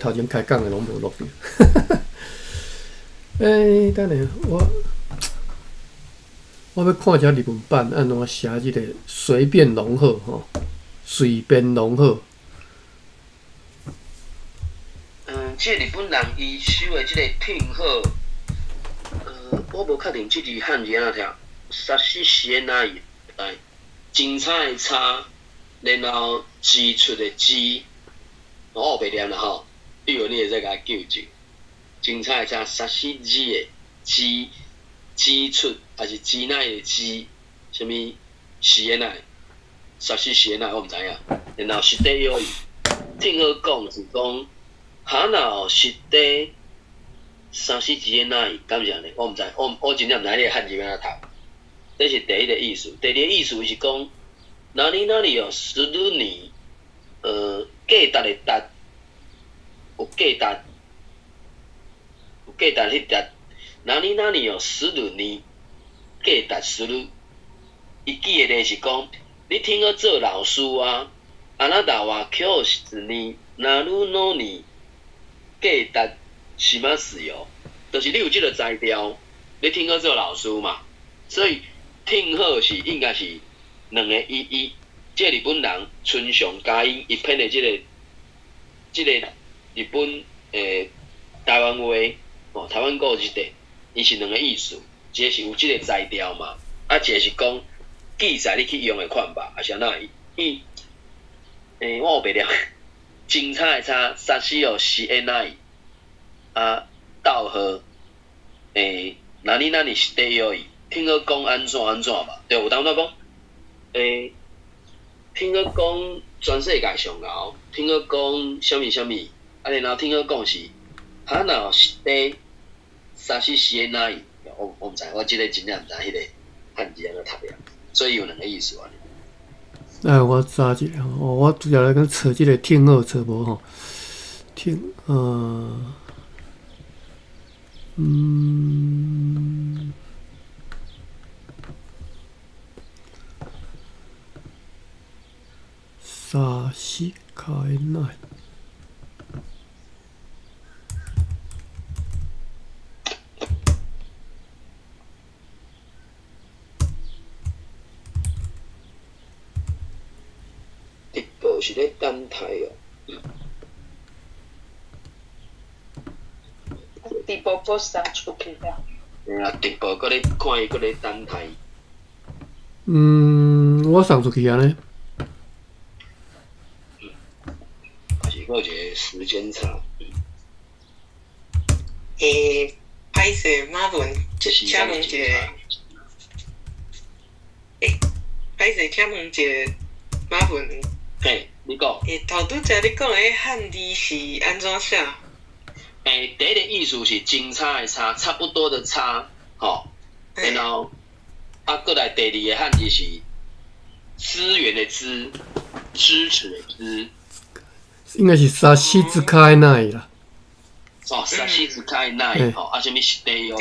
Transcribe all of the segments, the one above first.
头前开讲的拢无录着。等下我要看一下日文版安怎写这个随便融合吼，随便融合。这日本人伊收的这个听好，我无确定这字汉字安怎听，沙西西那伊，精彩的差，然后支出的支，我学袂念啦吼，比如你会再甲我纠正，精彩的差，沙西字的支，支出还是支奈的支，什么西的奈，沙西西的奈我毋知影，然后实地有听好讲是讲。哈若实地三四字的那敢是安尼？我毋知，我真正毋知你汉字要安怎读。这是第一个意思。第二个意思是讲，哪里哦，十六年，价值的值，有价值迄值，哪里哦，十六年，价值十六。伊记的是讲，你听个做老师啊，啊那大话教十年，哪路努力。价值是嘛是哦，就是你有这个材料，你听好做老师嘛，所以听好是应该是两个意，这日本人春上加音一篇的这个日本台湾话哦，台湾故事的，伊是两个意思，一个是有这个材料嘛，啊一个是讲记载你去用的看法，啊是安那我有白了。精彩的差，沙西哦是 NI 啊，道和哪里是第二，听好讲安怎嘛，对，有当作讲听好讲全世界上敖，听好讲什么，啊然后听好讲是哈若是第沙西是 NI，我毋知，我即个真正毋知迄个汉字安怎读了，所以有两个意思啊。我查一下吼，我主要来讲找这个听好找无吼，沙西开奈。是咧等待哦。直播播啥出去了？直播搁咧看伊搁咧等待。我送出去啊呢。还是有一个时间差。歹势马文，请问一个，歹势，请问一个马文。嘿，你讲。头拄则你讲的汉字是安怎写？第一个意思是精差的差，差不多的差，吼。然后过来第二个汉字是资源的资，支持的支。应该是沙西之开奈啦。沙西之开奈，吼，什么是第二？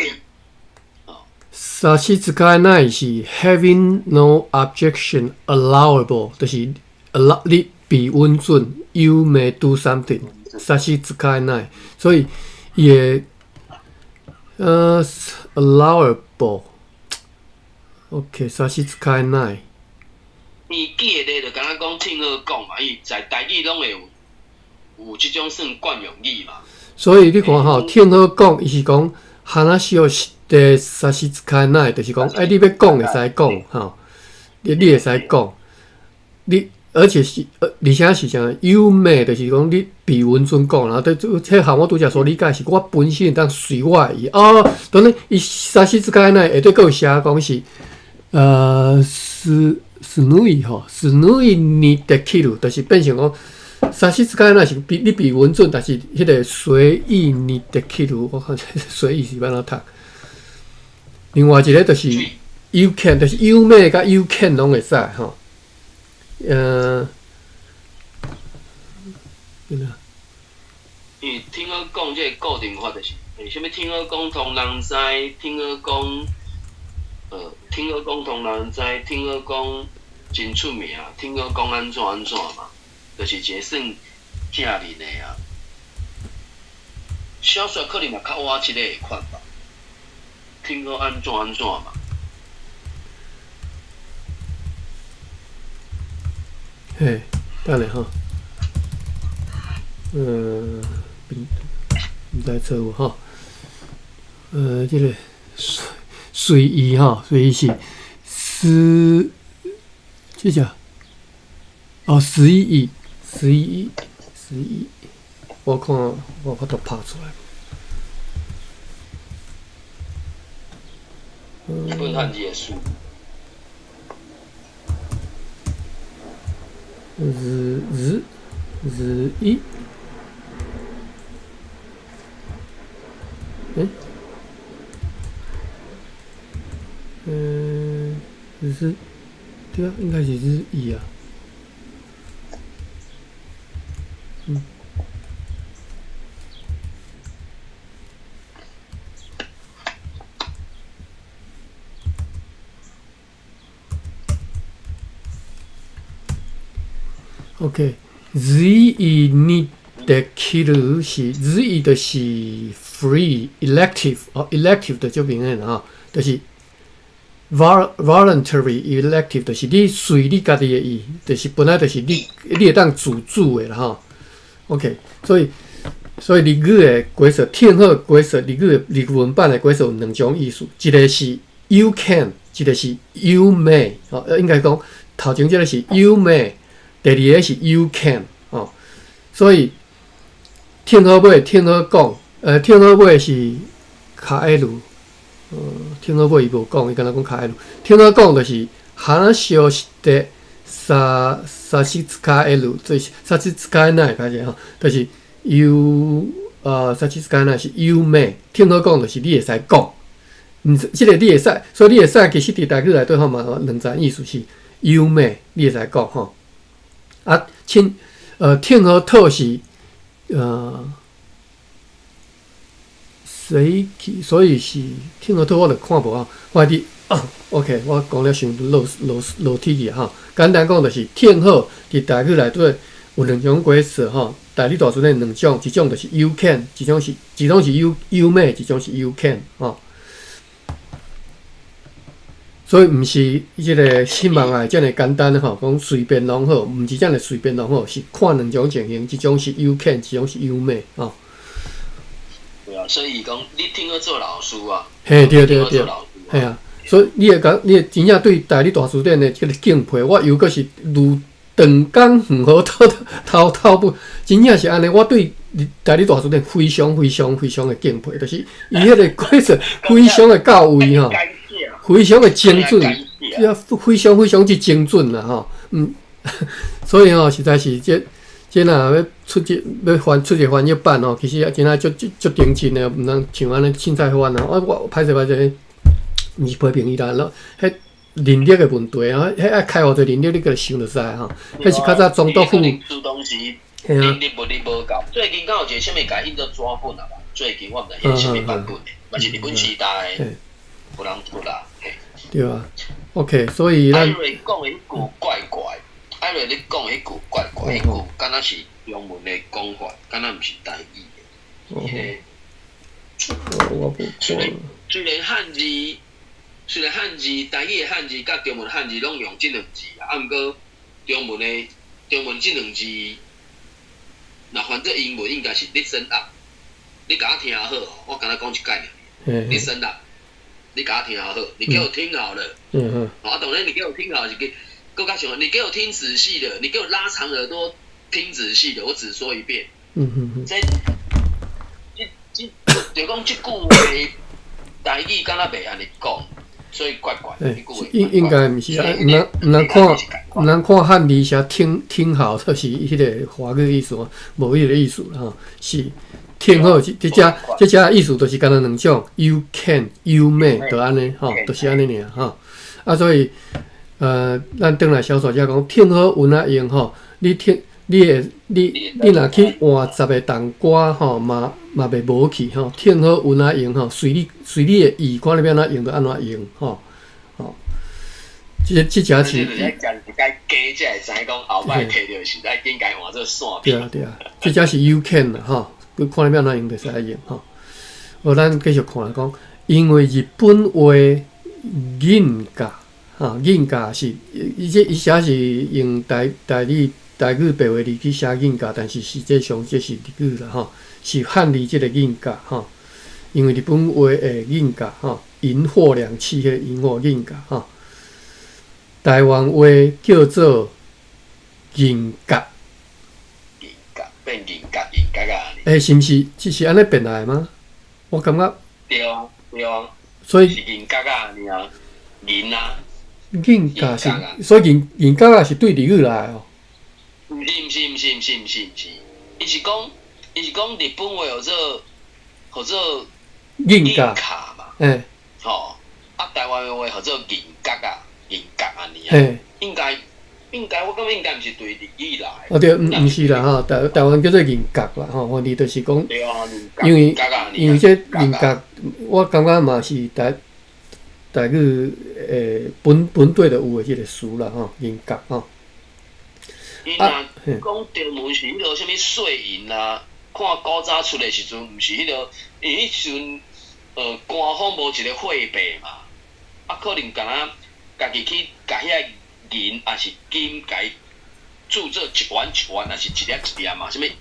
沙西之开奈是 having no objection allowable， 就是你比温准 ，you may do something。沙西之开奈，所以也allowable。OK， 沙西之开奈。伊记的就敢若讲听好讲嘛，伊在台语拢会有即种算惯用语嘛。所以你看吼，听好讲，伊是讲哈那西有的沙西之开奈，就是讲，你要讲会使讲吼，你会使讲，而且是而且是啥 ？You may 就是讲你比文准讲，然后这项我拄则所理解是我本身当随我意哦。当然，伊沙西之开奈下底佫有写讲是是女吼，是女你的起路，就是变成讲沙西之开奈是你比文准，但是迄个随意你的起路，我看随意是安怎读。另外一个就是 you can， 就是 you may 甲 you can 拢会使吼。听好讲这个固定法就是，什么听好讲通人知，听好讲听好讲通人知，听好讲真出名，听好讲安怎嘛，就是一个算正面的啊。小说可能嘛较我即个会款吧，听好安怎嘛。嘿，等下哈，毋知错无吼，即个随意吼，随意是这叫11亿，我看我都拍出来。日本汉字的数，日一，日，对啊，应该是日一啊。OK， 日一你的起路是日一的是 free elective elective 的就明显了哈，就是 voluntary elective 就是你随你家己的意，就是本来就是你会当自主的啦哈。OK， 所以日语的规则，天好规则，日文版的规则有两种意思，一个是 you can， 一个是 you may， 应该讲头前这个是 you may。第二个是 you can 所以听好尾听好讲，听好尾是卡 L， 听好尾伊无讲，伊敢若讲卡 L， 听好讲就是話して差し支える，这是差し支えない，歹势吼，就是 you 差し支えない是 you may， 听好讲就是你会使讲，即个你会使，所以你会使其实伫台语内底吼嘛，两层意思是 you may 你会使讲吼。听和透是谁去？所以是听和透我就看无啊。我伫OK， 我讲了伤落体去哈。简单讲就是听好伫台语内底有两种规则哈。台语大词内两种，一种就是 you can， 一种是 you may， 一种是 you can 哈。所以毋是即个新闻啊，遮尔简单吼，讲随便拢好，毋是遮尔随便拢好，是看两种情形，一种是 you can， 一种是 you may 吼。对啊，所以讲你听好做老师啊，嘿，对，嘿啊，所以你会真正对台语大词典的即个敬佩，我又阁是如长江黄河滔不，真正是安尼，我对台语大词典非常的敬佩，就是伊迄个规则非常的到位吼。非常的精准，非常之精准啦吼，所以吼实在是这若要出一个翻译版吼，其实真正足认真的，毋通像安尼凊彩翻啊！我歹势，毋是批评伊啦，迄能力的问题啊，迄爱开偌济能力，你个想就知吼。迄是较早总督府，能力无够。最近敢有一个啥物改印做纸本啊？最近我毋知迄啥物版本的，嘛是日本时代有人出啦。对啊 ，OK， 所以咱。艾瑞讲的迄句怪怪，艾瑞你讲的迄句怪怪，迄句敢若是中文的讲法，敢若毋是台语的。我无虽然汉字，台语的汉字甲中文汉字拢用即两字啊，毋过中文即两字，若翻做英文应该是 listen up， 你甲我听好，我敢若讲一概念 ，listen up。你给他听好，你给我听好了。当然你给我听好，更加想，你给我听仔细的，你给我拉长耳朵听仔细的，我只说一遍。就讲这句话，台语敢若袂安尼讲，所以怪怪。应该毋是啊，毋通看汉字写听好，就是迄个华语意思嘛，无迄个意思啦吼，是。听好，这遮意思就是干那两种 ，you can、you may， 就安尼吼，就是安尼尔吼。所以咱转来小说家讲，听好有哪用吼？你若去换10个同歌吼，嘛袂无去吼。听好有哪用吼？随你的意，看你要哪用就安怎用吼。这是。你该加才会知讲后摆摕到是，紧该换做线。对啊，这只是 you can 啦吼。佮看了哪用就使用吼。咱继续看讲，因为日本话银价，银价是伊写是用台语白话字去写银价，但是实际上这是日语啦吼，是汉字即个银价吼。因为日本话的银价吼，银货两讫迄个银货银价吼，台湾话叫做银角。银角变银角啊！是毋是？是安尼变来吗？我感觉对啊，所以是银角啊，你啊，银啊，银价是，所以银角啊是对日语来哦。毋是，伊是讲日本话或者银价嘛，吼，台湾话或者银角安尼啊，应该，我感觉应该毋是对日语来。对，毋是啦吼，台湾叫做银角啦吼，问题就是讲，因为这银角，我感觉嘛是台语本地就有诶即个词啦吼，银角吼。伊若讲中文是迄落啥物碎银啊，看古早出诶时阵，毋是迄落，因为迄时阵官方无一个货币嘛，可能家己去甲遐银还是金甲伊铸做一元，还是一粒嘛，啥物元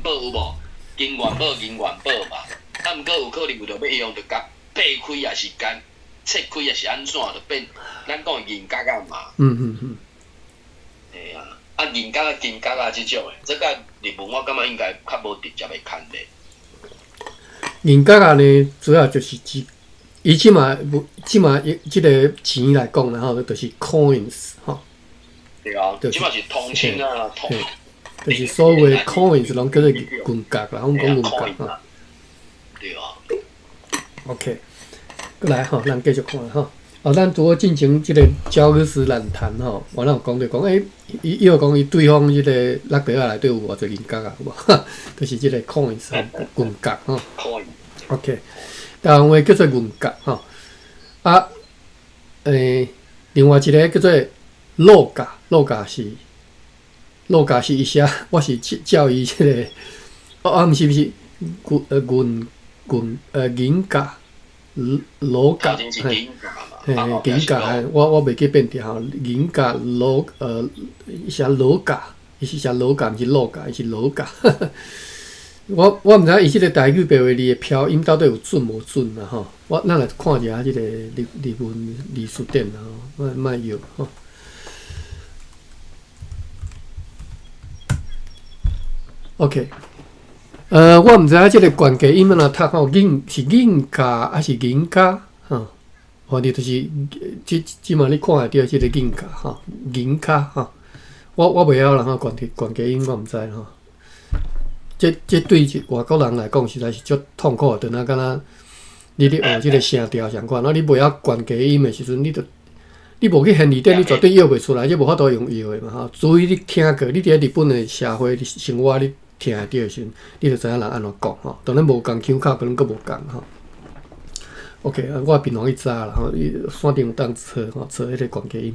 宝有无？金元宝嘛，毋过有可能为着要用着甲掰开，也是甲切开，也是安怎，就变咱讲银角啊嘛。嘿啊，银角即种诶，这甲日文我感觉应该较无直接诶牵连。银角啊呢，主要就是指。伊即马即个钱来讲啦吼，就是 coins 吼。对啊，即马是通称啊，就是所有的 coins 拢叫做银角啦，我们讲银角吼。对啊。OK， 过来吼，咱继续看吼。咱拄好进行即个交易时论坛吼，我有讲着讲，伊有讲伊对方即个勒地亚内底有偌侪银角啊，有无？就是即个 coins 吼，银角吼。OK。台湾话叫做银角吼，另外一个叫做落价是伊写，我是教伊即个，毋是银价落价，银价，我袂记变调，银价写落价，伊是写落价，毋是落价，伊是落价。我毋知伊即个台语白话字的标音到底有准无准啦吼，咱来看一下即个日文字词典啦吼，莫摇吼。OK， 我毋知影即个关键音若读吼，是银价还是银价吼？反正就是即马你看会到即个银价吼，银价吼，我袂晓啦吼，关键音我毋知吼。这对外国人来讲实在是足痛苦的，敢若你咧学即个声调相关，你袂晓关键音的时阵，你无去现字典，你绝对摇袂出来，这无法度用摇的嘛吼。除非你听过，你伫咧日本的社会生活，你听会到的时阵，你就知影人安怎讲吼。当然无共腔口，可能佫无共吼。OK， 我平常去查啦吼，线顶有当测吼，测迄个关键音，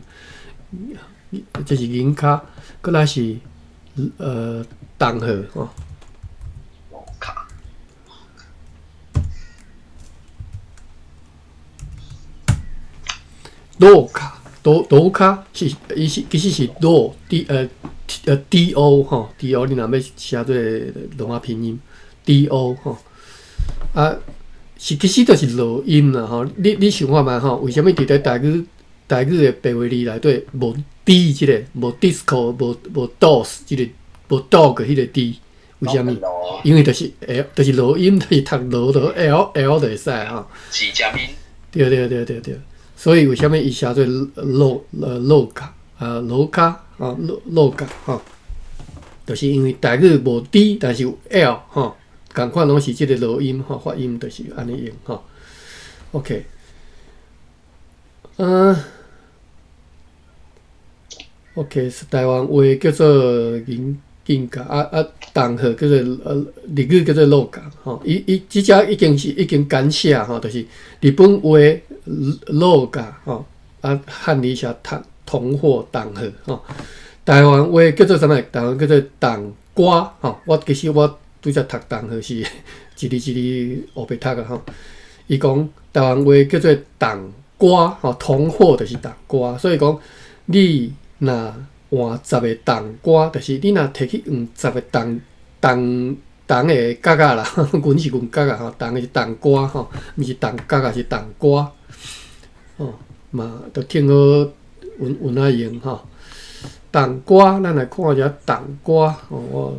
这是银卡，佫来是档号吼。罗卡是其实是罗 do 吼 do 你若要写做罗马拼音 do 吼是其实就是罗音啦吼。你想看觅吼，为虾米伫台语的白话字内底无 d 即个无 disco 无 dos 即个无 dog 迄个 d？ 为虾米？因为就是就是罗音，就是读罗到 l 就会使吼。是加音。对。所以为虾米伊写做落卡吼，就是因为台语无 d， 但是有 l 吼，共款拢是即个罗音吼，发音就是安尼用吼。OK， OK 是台湾话叫做银价档号叫做日语叫做落价吼，伊即只已经简写吼，就是日本话落价吼，汉字写通货档号吼，台湾话叫做啥物？台湾叫做档瓜吼。其实我拄则读同学是一字学白读啊吼。伊讲台湾话叫做同瓜吼，同伙就是同瓜，所以讲你若换10个同瓜，就是你若摕去换10个同的角仔啦，阮是阮角仔吼，同的是同瓜吼，毋是同角仔是同瓜，哦嘛，都听好文仔用吼。同瓜，咱来看一下同瓜哦。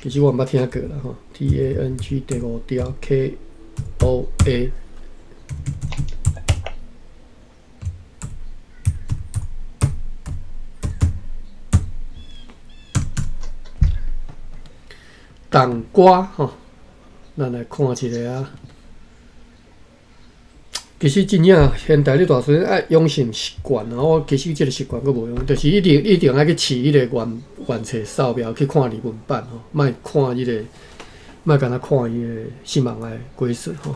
其实我毋捌听过啦吼 ，TANG 第5条 KOA。同瓜吼，咱来看一下啊。其实真正现代你大学生爱养成习惯啊，我其实即个习惯佫无用，就是一定爱去试迄个原册扫描去看日文版吼，莫看迄个，莫干那看迄个新闻的规则吼。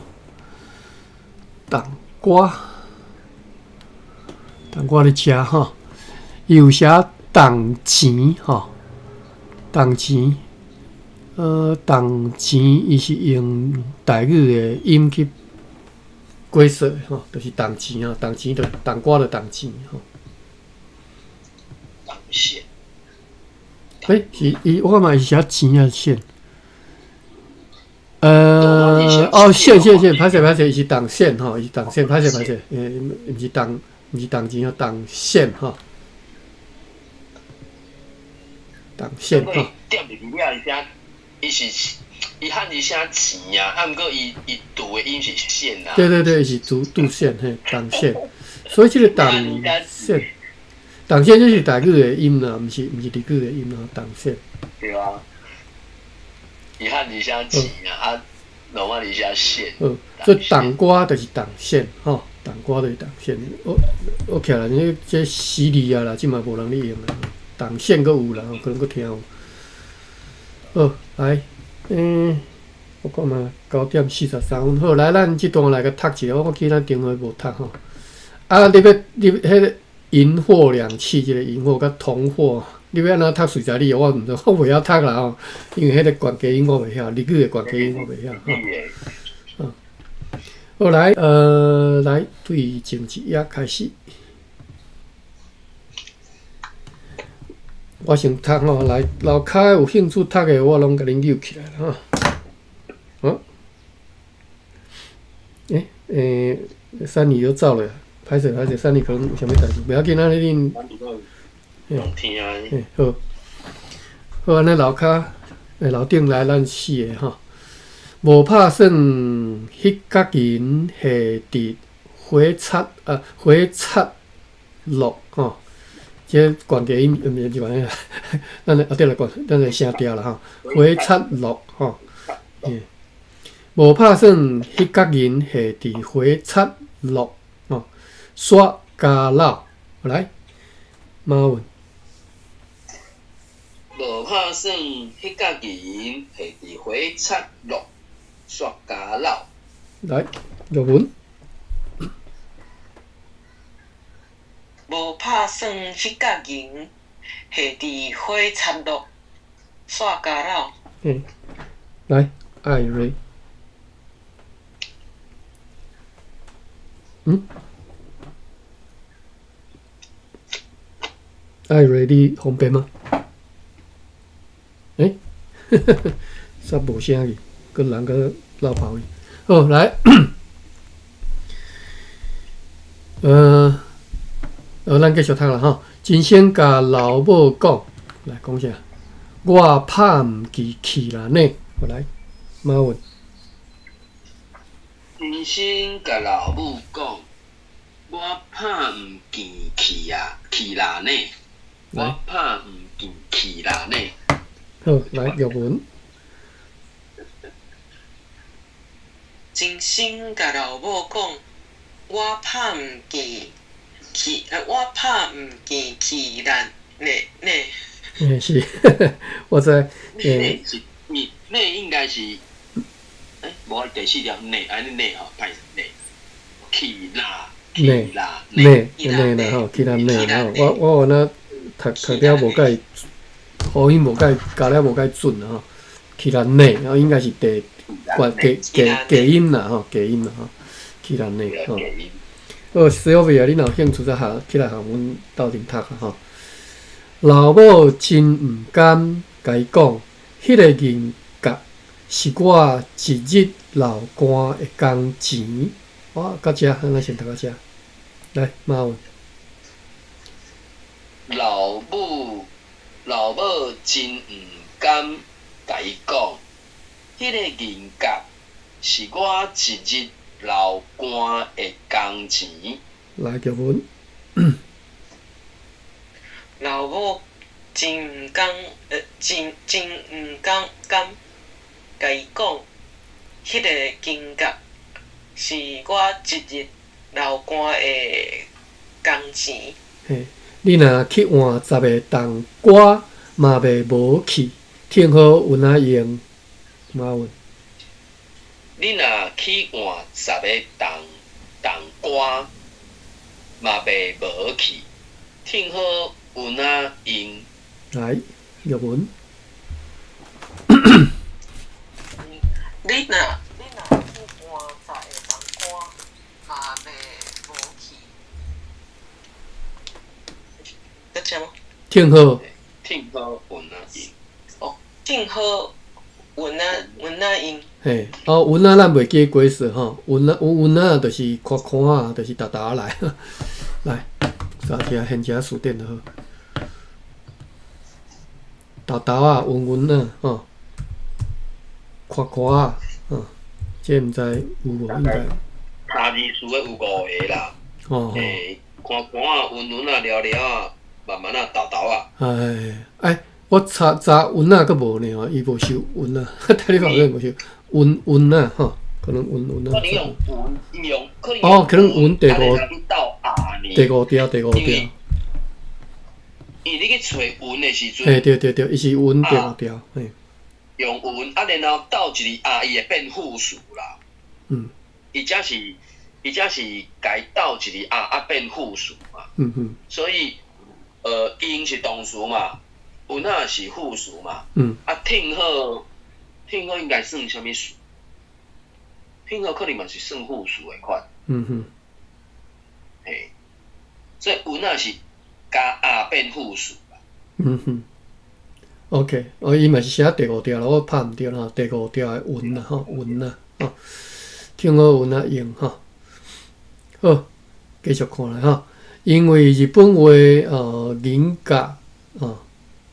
同瓜咧食吼，伊有写同钱吼，同钱。同钱伊是用台语的音去解说吼，就是同钱啊，同钱就同瓜就同钱吼。同线。是伊我嘛是写钱啊线。线，歹势，伊是同线吼，伊是同线，歹势，毋是同钱啊，同线吼，同线吼。点入去了，伊汉字写钱啊，啊，毋过伊读的音是线啊。对，是读线嘿，同线。所以即个同线就是台语的音啦，毋是日语的音啦，同线。对啊。伊汉字写钱啊，罗马字写线。所以同瓜就是同线吼，同瓜就是同线。我徛来这死字啊啦，即嘛无人咧用啦。同线阁有啦，可能阁听有。来，我看嘛9:43分，好，来，咱即段来个读一下，我记咱电话无读吼。啊，你迄个银货两讫，即个银货甲铜货，你要安怎读随在你，我毋知，我袂晓读啦吼，因为迄个关键音我袂晓，日语的关键音我袂晓吼。好，来，来对前一页开始。我先读吼，来楼骹有兴趣读的，我拢甲恁扭起来了吼。珊妮又走了，歹势，珊妮可能有啥物代志，袂要紧啊，恁。听啊。好，安尼楼骹楼顶来咱4个吼，无拍算迄角银下伫回擦落吼。这关键音毋是关键，咱来对来讲，咱来声调啦吼，回擦落吼，无拍算迄角银下伫回擦落吼，刷加老，来，马文。无拍算迄角银下伫回擦落，刷加老。来，玉文。无拍算迄角银下伫火擦落，煞加老。来，艾瑞。艾瑞，你方便吗？煞无声去，个人个老跑去。好，来，咱继续读啦吼。真先甲老母讲，来讲啥？我拍毋记去啦呢。我来，马文。真先甲老母讲，我拍毋记去啦呢。我拍毋记去啦呢。好，来玉文。真心甲老母讲，我拍毋记啦呢。是，我知。内应该是，无第4条内，安尼内吼，歹势内，去啦吼，去啦内吼，我安那读了无介，互伊无介教了无介准吼，起兰内，然后应该是第隔音啦吼，隔音啦吼，起兰内吼。好，Sylvia，你若有兴趣再起来向阮斗阵读啊吼。老母真毋甘甲伊讲，迄个银角是我一日流汗的工钱。我到遮，咱先读到遮。来，马文。老母真毋甘甲伊讲，迄个银角是我一日流汗的工钱。来，叫文。老母真毋甘甲伊讲，迄个金角是我一日流汗的工钱。嘿，你若去换10个冬瓜，嘛袂无去，听好有哪用？马文。你若去换10个冬瓜，嘛袂无去，听好有哪用？来，叶文。你若去换10个冬瓜，嘛袂无去。得听吗？听好。听好有哪用？哦，听好有哪用？嘿，蚊仔咱袂记过说吼，蚊仔就是看看啊，就是逐来，来，三只现只书店就好。啊，蚊啊，吼，看看啊，这毋知有无应该。查字数的有5个啦。哦。看看啊，蚊啊，了啊，慢慢啊，哎，我查蚊仔佫无呢吼，伊无收蚊啊，睇你发现无收蚊啊，吼，可能蚊啊。可能用蚊用，可能蚊第5条。因为你去找蚊的时阵，嘿，对，伊是蚊第5条，嘿。用蚊啊，然后倒一个伊会变复数啦。伊只是甲伊倒一个变复数嘛。所以，因是动词嘛，蚊仔是复数嘛。听好应该算啥物数？听好可能嘛是算复数的款。嘿，所以蚊仔是加变复数。OK， 伊嘛是写第5条啦，我拍毋对啦，第5条的蚊啦，吼，蚊啊，吼，听好蚊啊用吼。好，继续看来吼，因为日本话银角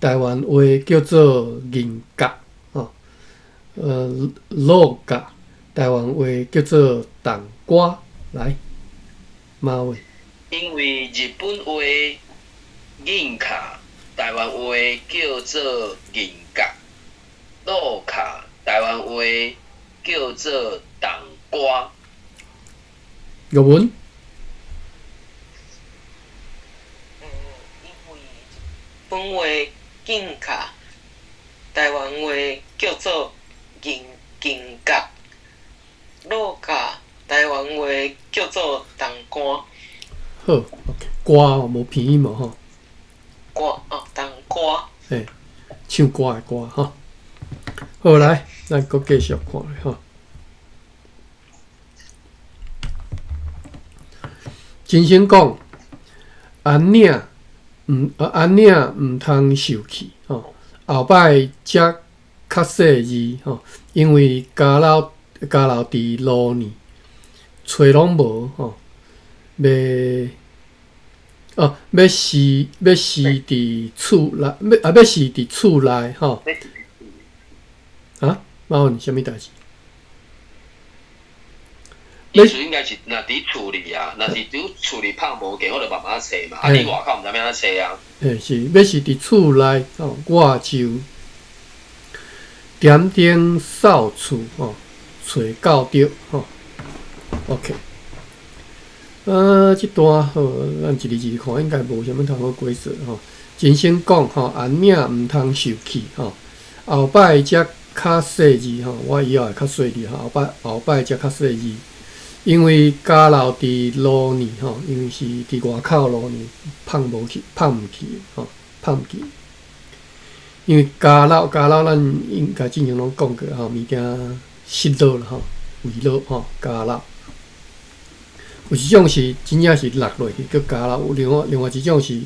台湾话叫做银角鹿角台湾话叫做冬瓜，来，马文。因为日本话银卡台湾话叫做银角，鹿卡台湾话叫做冬瓜。叶文。因为日本话金卡台湾话叫做银角，鹿卡台湾话叫做冬瓜。好 ，OK， 瓜无偏音嘛吼。冬瓜。嘿，唱歌的歌吼。好，来，咱搁继续看咧吼。真心讲，安领毋通受气吼。后摆则较细字吼，因为家老伫路呢，找拢无吼。要死伫厝内，要死伫厝内吼。马文啥物代志？意思应该是若伫厝里啊，若是伫厝里拍无见，我就慢慢找嘛。你外口毋知要安怎找啊？嘿，是要是伫厝内吼，我就点点扫厝吼，找到着吼。OK。即段好，咱一字一字看，应该无啥物通好解释吼。真心讲吼，安领毋通受气吼。后摆则较细字吼，我以后会较细字吼。后摆则较细字，因为家老伫路呢吼，因为是伫外口路呢，放毋去吼，放毋去。因为家老咱应该之前拢讲过吼，物件失落了吼，遗落吼，家老。有一种是真正是落落去叫家老，有另外一种是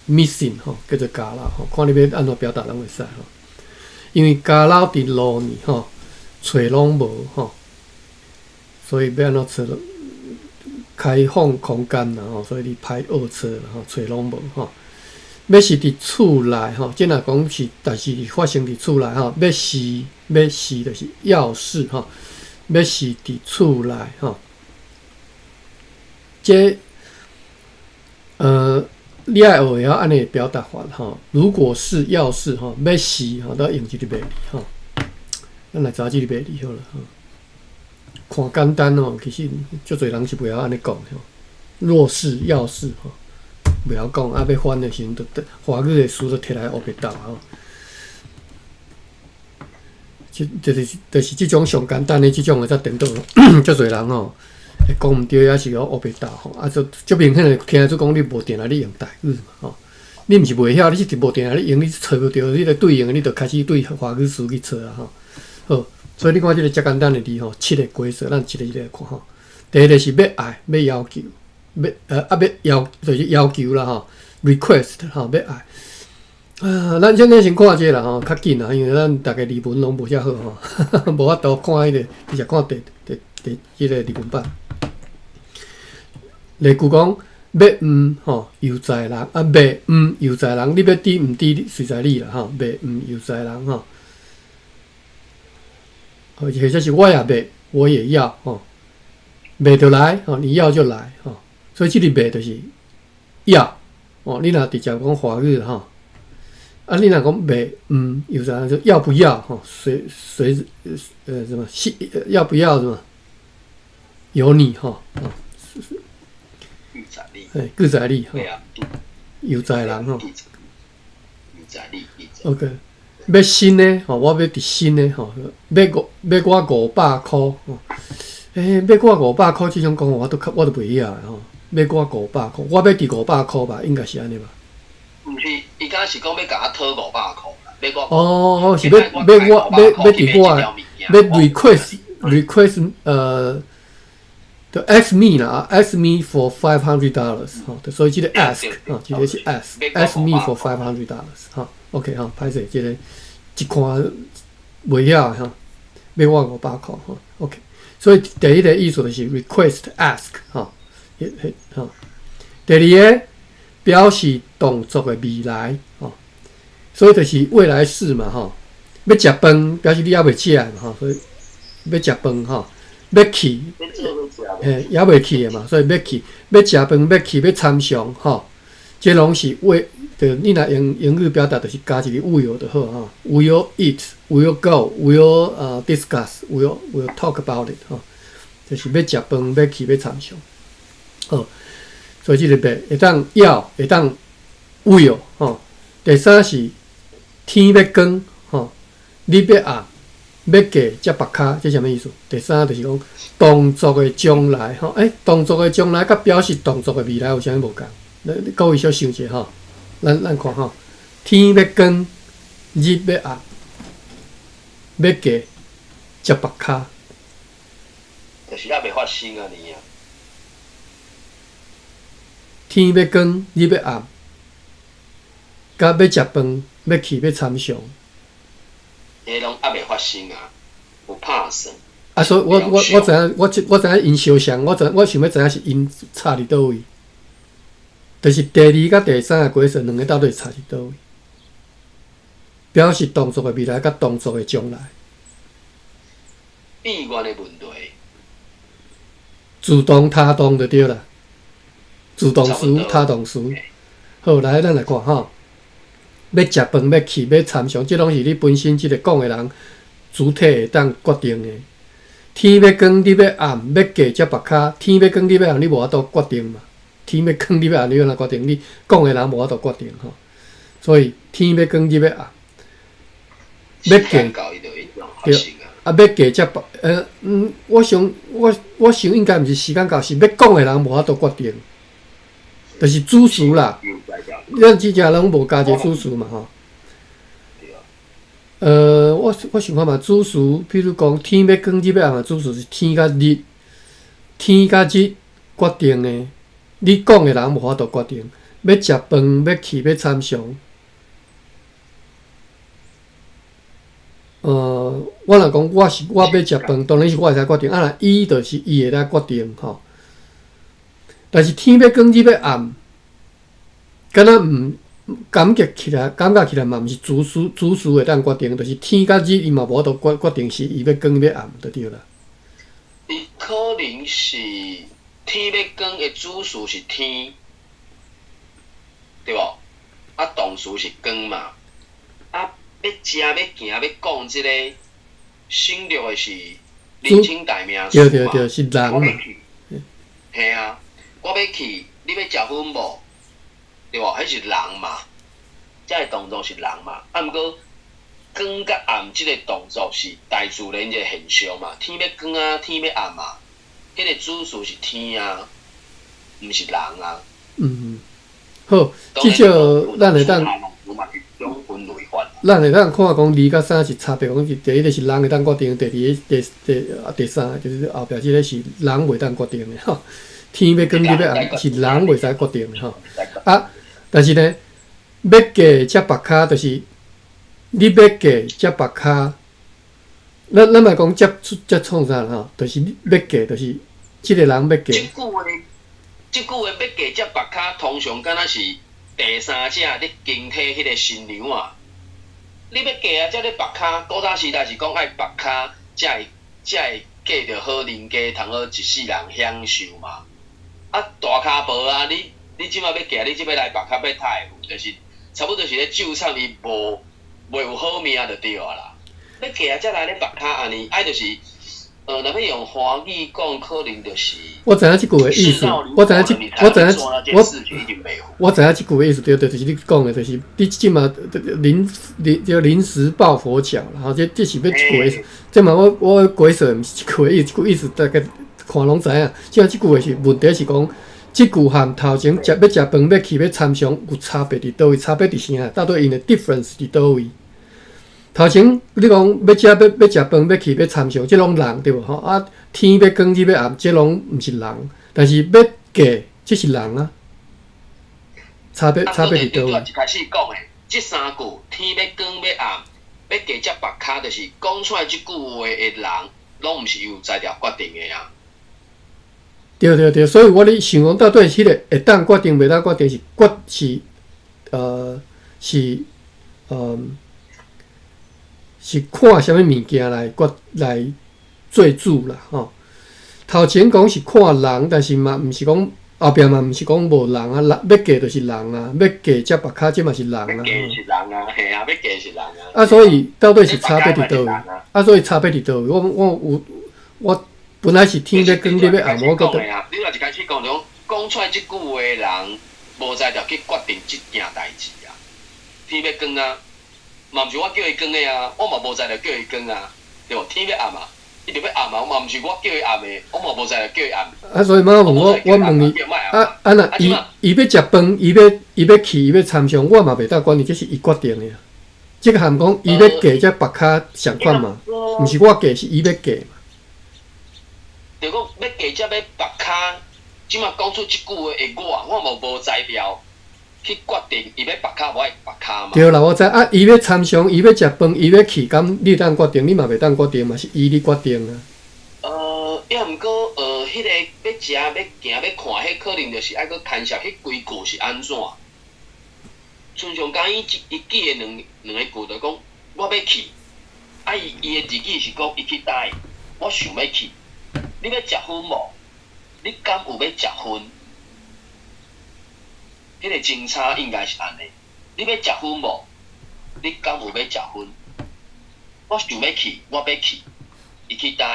missing 吼，叫做家老吼。看你要安怎表达拢会使吼。因为家老伫路呢吼，找拢无吼，所以要安怎找？开放空间啦吼，所以你歹学车啦吼，找拢无吼。要是伫厝内吼，即若讲是，但是发生伫厝内吼，要是就是要是吼，要是伫厝内吼，这你爱学会晓安尼表达法吼。如果是要是吼，要是吼，都要用即个卖字吼。咱来查即个卖字好了吼。看简单哦，其实足侪人是袂晓安尼讲吼。若是要是吼，袂晓讲，啊要翻的时阵，华语的词都摕来学袂到吼。就是即种上简单的即种的才颠倒，足侪人吼会讲毋对，还是学袂到吼。啊，足明显的听得出讲你无定来你用台语嘛吼。你毋是袂晓，你是无定来你用，你找不着你个对应的，你就开始对华语词去找啊吼。好。所以你看即个遮简单的字吼，7个规则，咱一个一个来看吼。第一个是要爱，要要求，就是要求啦吼 ，request 吼，要爱。咱先看这啦吼，较紧啦，因为咱大家字文拢无遮好吼，无法度看迄个，直接看即个字文版。例句讲，要吼犹在人，啊袂犹在人，你要滴毋滴随在你啦吼，袂犹在人吼。或者是我也卖，我也要吼，卖就来吼，你要就来吼，所以这个卖就是要哦。你若直接讲华语吼，啊，你若讲卖有啥就要不要吼，随什么要不要什么，有你吼哦，具在力吼，有在人吼，OK。要新的吼，我要伫新的吼，要我500箍吼，要我500箍即种讲法，我都袂晓诶吼。要我500箍，我要伫500箍吧，应该是安尼吧？毋是，伊敢是讲要甲我讨500箍啦，要我哦，是要伫我要 request to ask me 啦 ，ask me for $500吼，所以即个 ask 吼，即个是 ask me for $500吼。OK 吼，歹势，即个一看袂晓吼，要我500箍吼。OK， 所以第一个意思就是 request ask 吼，吼。第二个表示动作的未来吼，所以就是未来式嘛吼。要食饭表示你还未起来嘛吼，所以要食饭吼，要去，也未去的嘛，所以要去，要食饭要去要参详吼，这拢是为。就你若用英语表达，就是加一个 will 就好哈。Will eat, will go, will discuss, will talk about it 哈。就是要食饭，要去，要参详。好，所以这个会当要，会当 will 哈。第三是天要光哈，日要暗，要过才白卡，这什么意思？第三就是讲动作的将来哈。动作的将来甲表示动作的未来有啥物无共？各位小想者哈。咱看吼，天要光，日要暗，要过才白卡，就是还未发生啊你啊。天要光，日要暗，甲要食饭，要去要参详，迄拢还未发生啊，有拍算。啊，所以我知影，我知影因相像，我想要知影是因差伫倒位。就是第二甲第三个规则，两个到底差伫倒位？表示动作的未来甲动作的将来。闭关的问题。主动他动就对啦。主动词、他动词。好，来咱来看吼。要食饭、要去、要参详，即拢是你本身即个讲的人主体会当决定的。天要光，日要暗，要过才白卡。天要光，日要暗，你无法度决定嘛？天要光，日要暗，你要哪决定？你讲的人无法度决定吼。所以天要光，日要暗，要过对，啊要过才白。我想应该毋是时间到，是要讲的人无法度决定，就是主词啦。咱即只拢无加一个主词嘛吼。我想看嘛，主词，比如讲天要光日要暗嘛，主词是天甲日，天甲日决定的。你讲的人无法度决定，要食饭，要去，要参详。我若讲我要食饭，当然是我会使决定。若伊就是伊会来决定吼。但是天要光日要暗，敢若感觉起来嘛，毋是主事会当决定，就是天甲日伊嘛无法度决定是伊要光要暗就对啦。伊可能是天要光的主事是天，对无？啊，动词是光嘛。啊，要食要行要讲即个省略的是人称代名词嘛。对，是人嘛。嘿啊，我要去，你要食饭无？对无？迄是人嘛。这个动作是人嘛。啊，毋过光甲暗即个动作是大自然一个现象嘛。天要光啊，天要暗嘛。迄个主事是天啊，毋是人啊。好，至少咱会当看讲二甲三是差别。讲第一个是人会当决定，第三就是后壁即个是人袂当决定的吼。天要光日要暗是人袂使决定的吼。啊，但是呢，要嫁则别卡，就是你要嫁则别卡。咱莫讲则创啥啦吼，就是要嫁，就是即个人要嫁。即句话要嫁则别卡，通常敢若是第三者咧经替迄个新娘啊。你要嫁啊，则咧别卡，古早时代是讲爱别卡，才会嫁着好人家，通好一世人享受嘛。啊，大卡无啊，你即摆要嫁，你即摆来别卡要太富，就是差不多是咧咒惨伊袂有好命就对啊啦。要嫁啊，则来咧别卡安尼，爱就是。若要用华语讲，可能就是。我知影即句的意思，我知影即句的意思，对，就是你讲的，就是你即马临时抱佛脚，然后这是要即句的意思。即嘛我解释毋是即句的意思，即句意思大家看拢知影。即即句的是问题是讲，即句含头前要食饭要去要参详有差别伫倒位？差别伫啥？到底因的 difference 伫倒位？头前你讲要食饭要去要参详，即拢人对无吼？啊，天要光日要暗，即拢毋是人，但是要嫁即是人啊。差别伫倒位？一开始讲的，即三句天要光要暗，要嫁则别卡，就是讲出来即句话的人，拢毋是由在条决定的啊。对，所以我咧想讲，到底迄个会当决定袂当决定是看啥物物件来做主啦吼。头前讲是看人，但是嘛毋是讲后壁嘛毋是讲无人啊。要嫁就是人啊，要嫁则别卡，即嘛是人啊。要嫁是人啊，嘿啊，要嫁是人啊。啊，所以到底是差别伫倒位？啊，所以差别伫倒位？我本来是天要光日要暗，我觉得。你若一开始讲出来即句话的人，无在条去决定即件代志啊。天要光啊！嘛毋是我叫伊光的啊，我嘛无在着叫伊光啊，对无？天要暗啊，伊就要暗啊，我嘛毋是我叫伊暗的，我嘛无在着叫伊暗。啊，所以妈问我问你，若伊要食饭，伊要去，伊要参详，我嘛袂当管你，这是伊决定的。即个含讲伊要嫁则别卡相款嘛，毋是我嫁，是伊要嫁嘛。就讲要嫁则要别卡，即马讲出即句话的我无代表。去决定伊要别卡无爱别卡嘛？对啦，我知啊，伊要参详，伊要食饭，伊要去，咁你当决定，你嘛袂当决定嘛，是伊咧决定啊。抑毋过迄个要食、要行、要看，迄可能就是爱去牵涉迄规句是安怎？春上讲伊记的两个句，就讲我要去，啊伊的字句是讲伊去倒，我想要去。你要食薰无？你敢有要食薰？迄个侦查应该是安尼，你要食薰无？你敢有要食薰？我想要去，我要去，伊去倒。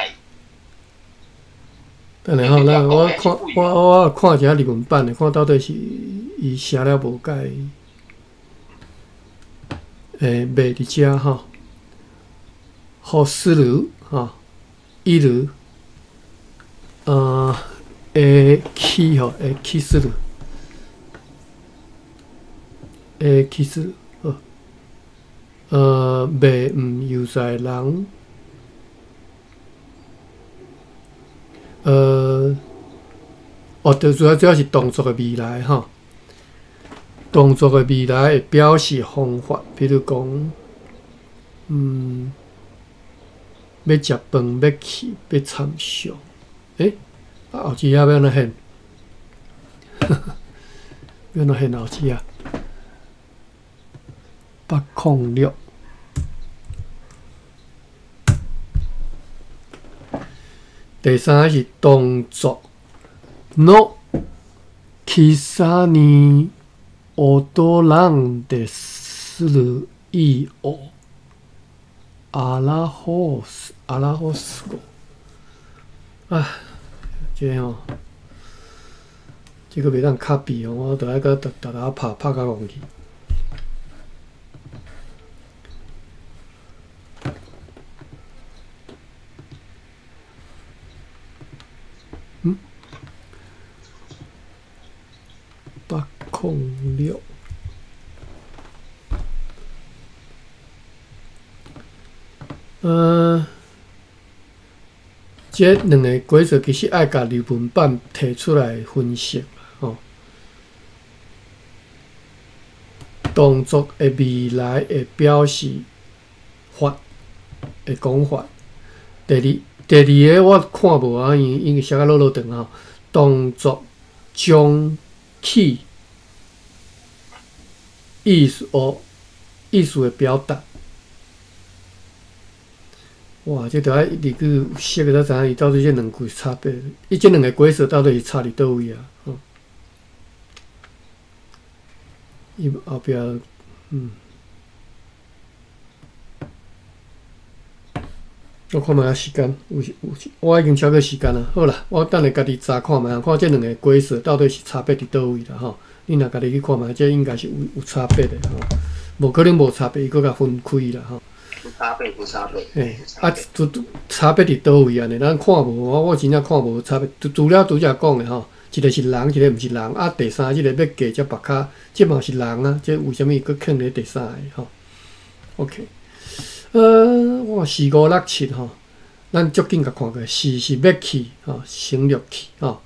等下吼，咱我看一下日文版的，看到底是伊写了无改，袂伫遮吼，好思路吼，一路，起吼，起思路。起司，未毋悠哉人，就主要是动作的未来哈。动作的未来会表示方法，比如讲，要食饭，要去，要参详。后置啊要安怎现？要安怎现后置啊？806。第三是動作の喫茶に踊らんでする意を表す語。啊，这吼，这个袂当copy哦，我着爱甲大家拍甲忘去。806。这两个规则其实爱甲日文版提出来分析吼。动作的未来会表示法的讲法。第二个我看无啊，因为写甲落长吼。动作将去意思的表达。哇，这着爱日句写个才知影伊到底这两句差别，伊这两个规则到底是差伫倒位啊？伊后壁我看卖时间，我已经超过时间了。好啦，我等下家己查看卖，看这两个规则到底是差别伫倒位啦吼。你若家己去看卖，这应该是有差别的吼，无可能无差别，伊搁甲分开啦吼。有差别。差别伫倒位安尼？咱看无，我真正看无差别。除了拄则讲的吼，一个是人，一个毋是人。啊，第三即个要加只别卡，这嘛是人啊，这为虾米佫放咧第三个吼 ？OK， 哇，4、5、6、7吼，咱足紧甲看过。4是要去吼，省略去吼。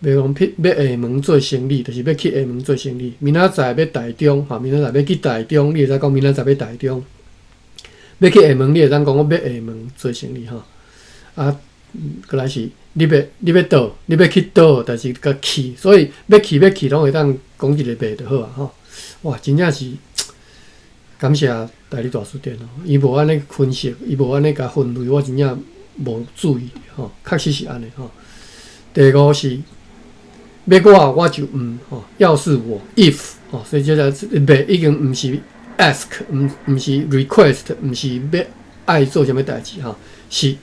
袂讲要下门做生理，就是要去下门做生理。明仔载要台中吼，明仔载要去台中，你会使讲明仔载要台中。要去下门，你会当讲我要下门做生理吼。啊，过来是你要倒，你要去倒，但是甲去，所以要去拢会当讲一个袂就好啊吼。哇，真正是感谢大理大书店哦，伊无安尼分析，伊无安尼甲分类，我真正无注意吼，确实是安尼吼。第5是要我就吼，要是我 if 吼，所以这个袂已经毋是。ask 毋是 request， 毋是要爱做啥物代志吼，是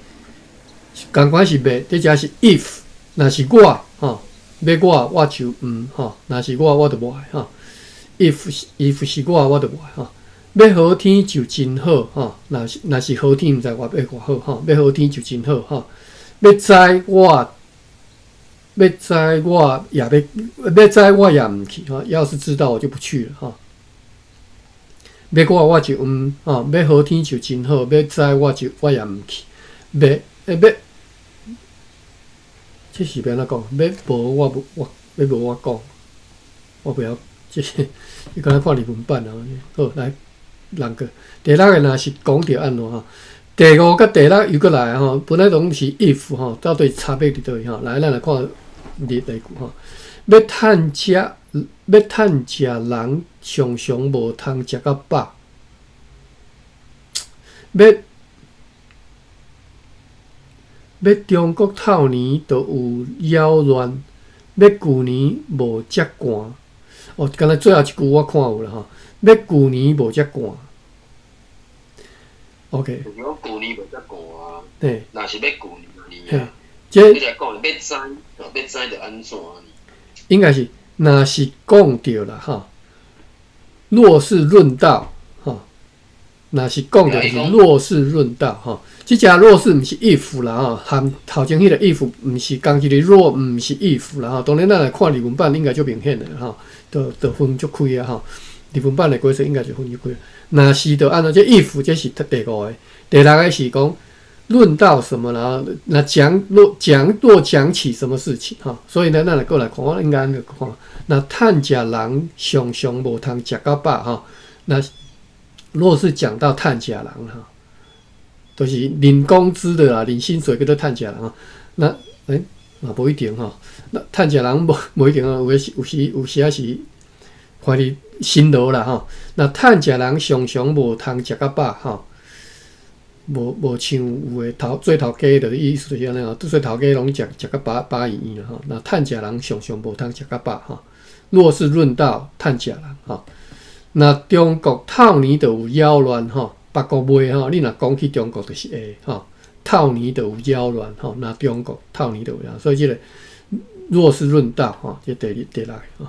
共款是要，这只是 if， 若是我吼，要我就吼，若是我就无爱吼。if 是我就无爱吼。要好天就真好吼，若是好天，毋知我要偌好吼。要好天就真好吼。要知我也毋去吼。要是知道我就不去了吼。要我就吼，要好天就真好，要知我也毋去。要，这是要安怎讲？要无我讲，我不要这是你刚才看日文版啊。好，来人个第6个若是讲着安怎吼？第5甲第6又过来吼，本来拢是 if 吼，到底差别伫倒位吼？来，咱来看例句吼。要趁食人常常无通食到饱。要中国透年就有妖乱，要旧年无遮寒。哦，刚才最后一句我看有啦吼，要旧年无遮寒。OK。就是讲旧年无遮寒啊。嘿。若是要旧年啊。这。你来讲，要知着安怎呢？应该是，若是讲着啦吼，若是论道吼，若是讲着就是若是论道吼。即只若是毋是 if 啦吼，含头前迄个 if 毋是讲一个若毋是 if 啦吼。当然咱来看日文版应该就明显的吼，就分足开啊吼。日本版的规则应该就分几规。若是就按照这 if， 这是第5个，第6个是讲论到什么，然后那若讲起什么事情哈，所以呢，咱来过来看，我应该安尼看，那趁食人常常无通食到饱哈，那若是讲到趁食人哈，都、就是领工资的啦，领薪水叫做趁食人哈，那嘛无一定哈，那趁食人无一定啊，有时啊是看你辛劳啦哈，那趁食人常常无通食到饱哈。无像有诶做头家的意思就是安尼吼，做头家拢食到饱圆圆啦吼。那趁食人常常无通食到饱吼。若是论到趁食人吼，那中国透年就有妖乱吼，别国袂吼。你若讲起中国就是会吼，透年就有妖乱吼。那中国透年就有妖，所以即个若是论到吼，即第6个吼。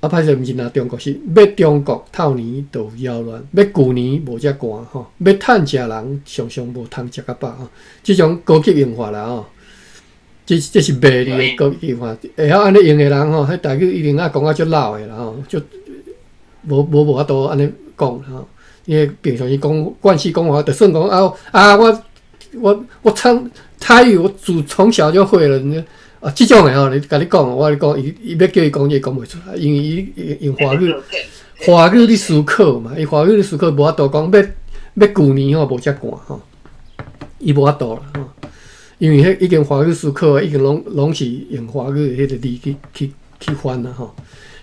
歹势，毋是拿中国是要中国透年就有妖乱，要旧年无遮寒吼，要趁食人常常无通食到饱吼，即种高级用法啦吼，这是卖你的高级用法，会晓安尼用的人吼，迄台语一定爱讲啊足老的啦吼，就无法度安尼讲啦吼，因为平常时讲惯习讲话，就算讲我唱台语，我从小就会了。即种诶吼，你甲你讲，我讲，伊要叫伊讲，伊也讲袂出来，因为伊用华语咧思考嘛，伊华语咧思考无法度讲，要旧年吼无遮寒吼，伊无法度啦吼，因为迄已经华语思考诶，已经拢是用华语迄个字去翻啦吼。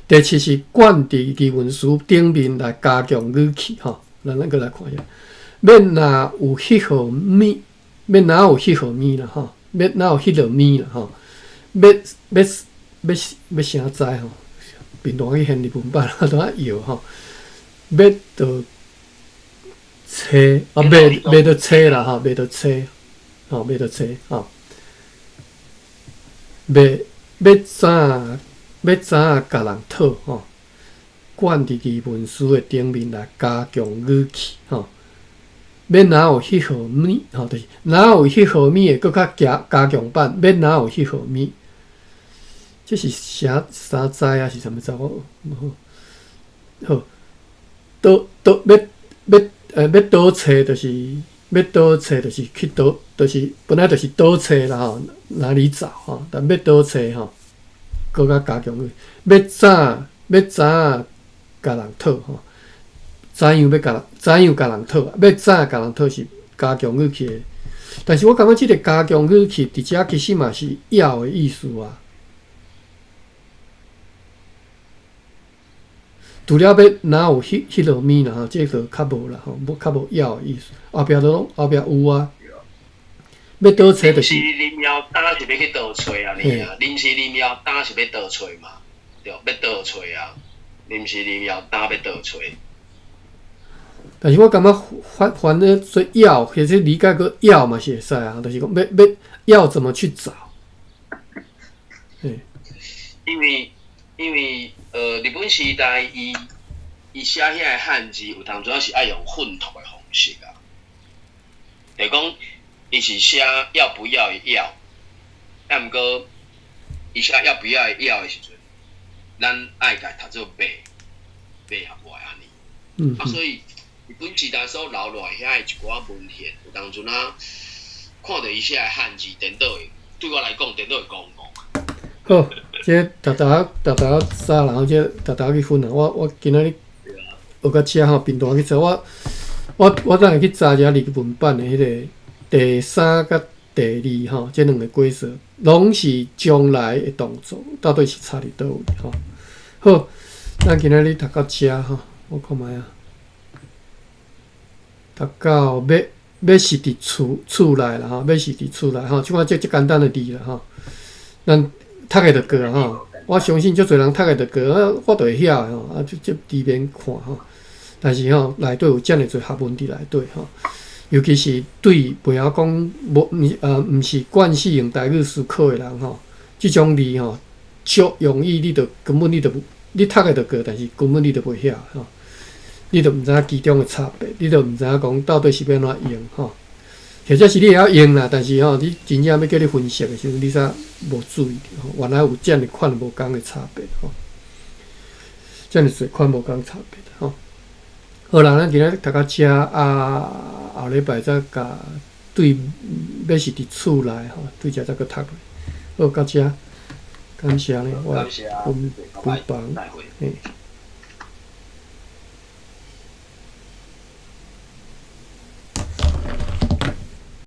第7是冠伫疑问词顶面来加强语气吼，咱过来看一下，免若有迄号咪，免若有迄号咪啦吼，免若有迄号咪啦吼。要啥知吼？平常去现日本版啊，都啊摇吼，要到车啊，买到车啦吼，买到车吼，买到车吼，要怎甲人讨吼？冠伫疑问词的顶面来加强语气吼。免若有迄号咪吼，就是若有迄号咪的，搁较加强版，免若有迄号咪。这是啥知啊？是啥物查某？好，要倒车，就是要倒车，就是去倒，就是本来就是倒车啦吼，哪里找吼？但要倒车吼，搁较加强语，要怎甲人讨吼？怎样甲人讨？要怎甲人讨是加强语气的，但是我感觉即个加强语气伫遮其实嘛是要的意思啊。除了要哪有迄落咪啦吼，这个较无啦吼，较无要的意思。后壁有啊。要倒找就是。临时临了，当然是要去倒找啊，你啊。临时临了，当然是要倒找嘛，对，要倒找啊。临时临了，当然要倒找。但是我感觉反正说要，或者理解个要嘛是会使啊，就是讲要怎么去找。因为日本时代伊写遐个汉字有当阵是爱用混读的方式啊，就讲伊是写要不要的要，毋过伊写要不要的要的时阵，咱爱甲读做背也无爱安尼。所以日本时代所留落来遐个一寡文献，有当阵看到伊写个汉字，颠倒会对我来讲颠倒会讲。好，这大家知啦，然后这大家去分啊。我今仔日学到遮吼，频道去查我等下去查一下日文版的迄个第3甲第2吼，这2个规则拢是将来的动作，到底是差伫倒位吼？好，咱今仔日读到遮吼，我看卖啊，读到要是伫厝内啦吼，要是伫厝内吼，即款这简单的字啦吼，咱。读个就过啊吼！我相信足侪人读个就过啊，我就会晓诶吼，啊就伫面看吼。但是吼，内底有遮尔侪学问伫内底吼，尤其是对袂晓讲毋是惯性用台语思考诶人吼，即种字吼，足容易你根本你读个就过，但是根本你就袂晓吼，你就毋知影其中诶差别，你就毋知影讲到底是要安怎用吼。或者是你会晓用啦，但是吼，你真正要叫你分析的时候，你煞无注意吼，原来有遮尔款无共的差别吼。遮尔侪款无共差别吼。好啦，咱今仔读到遮啊，后礼拜再甲对，要是伫厝内吼，对遮再搁读落。好，到遮，感谢咧，我感谢啊，分拜拜，房再会。嘿。